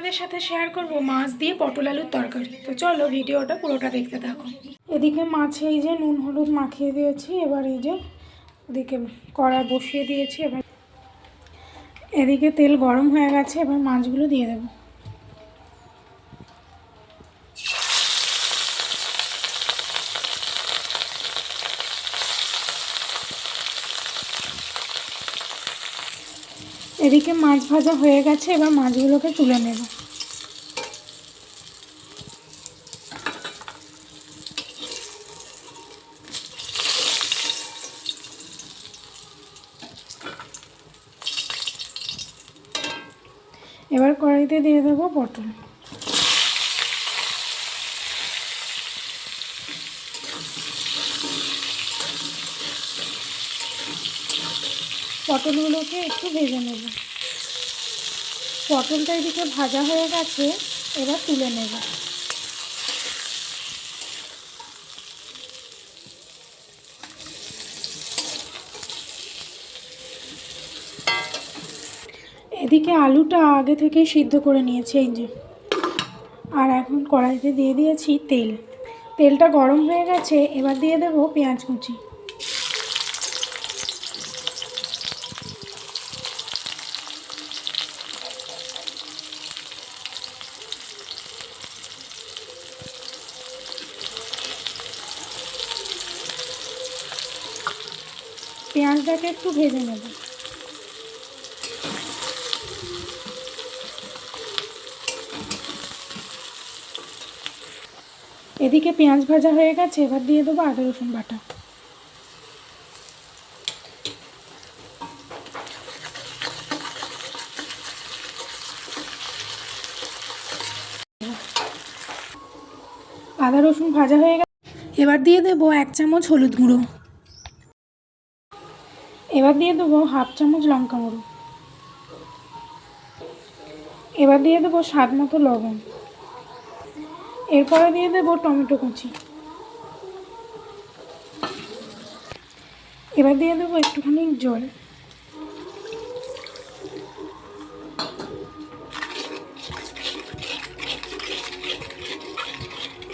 তোমাদের সাথে শেয়ার করব মাছ দিয়ে পটল আলুর তরকারি। তো চলো ভিডিওটা পুরোটা দেখতে থাকো। এদিকে মাছে এই যে নুন হলুদ মাখিয়ে দিয়েছি, এবার এই যে ওদিকে কড়া বসিয়ে দিয়েছি। এবার এদিকে তেল গরম হয়ে গেছে, এবার মাছগুলো দিয়ে দেবো। এদিকে মাছ ভাজা হয়ে গেছে, এবার মাছগুলোকে তুলে নেব। এবার কড়াইতে দিয়ে দেবো পটল। পটলগুলোকে একটু ভেজে নেব। পটলটা এদিকে ভাজা হয়ে গেছে, এবার তুলে নেব। এদিকে আলুটা আগে থেকে সিদ্ধ করে নিয়েছি এই যে। আর এখন কড়াইতে দিয়ে দিয়েছি তেল। তেলটা গরম হয়ে গেছে, এবার দিয়ে দেব পেঁয়াজ কুচি। পেঁয়াজটাকে একটু ভেজে নেব। এদিকে পেঁয়াজ ভাজা হয়ে গেছে, এবার দিয়ে দেবো আদা রসুন বাটা। আদা রসুন ভাজা হয়ে গেছে, এবার দিয়ে দেবো 1 চামচ হলুদ গুঁড়ো। এবার দিয়ে দেবো 1/2 চামচ লঙ্কা গুঁড়ো। এবার দিয়ে দেবো স্বাদ মতো লবণ। এরপরে দিয়ে দেবো টমেটো কুচি। এবার দিয়ে দেবো একটুখানি জল।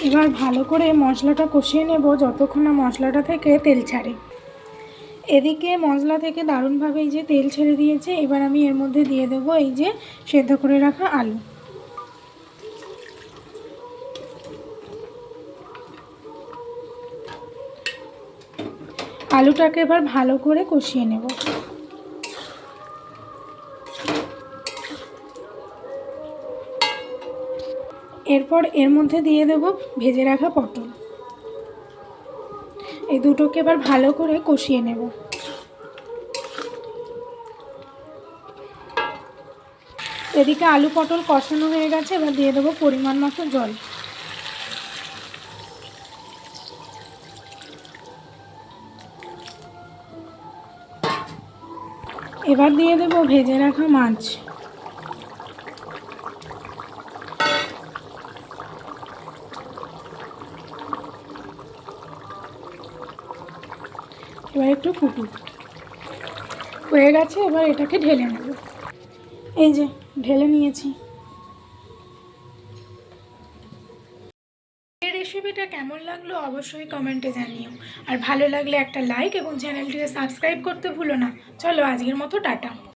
এবার ভালো করে মশলাটা কষিয়ে নেব যতক্ষণ না মশলাটা থেকে তেল ছাড়ে। এদিকে মশলা থেকে দারুণভাবে এই যে তেল ছেড়ে দিয়েছে, এবার আমি এর মধ্যে দিয়ে দেবো এই যে সেদ্ধ করে রাখা আলু। আলুটাকে এবার ভালো করে কষিয়ে নেব। এরপর এর মধ্যে দিয়ে দেব ভেজে রাখা পটল। এই দুটোকে এবার ভালো করে কষিয়ে নেব। এদিকে আলু পটল কষানো হয়ে গেছে, এবার দিয়ে দেবো পরিমাণ মতো জল। এবার দিয়ে দেবো ভেজে রাখা মাছ। এবার একটু ফুটুক, হয়ে গেছে, এবার এটাকে ঢেলে নেব। এই যে ঢেলে নিয়েছি। এই রেসিপিটা কেমন লাগলো অবশ্যই কমেন্টে জানিও। আর ভালো লাগলে একটা লাইক এবং চ্যানেলটিকে সাবস্ক্রাইব করতে ভুলো না। চলো আজকের মতো টাটা।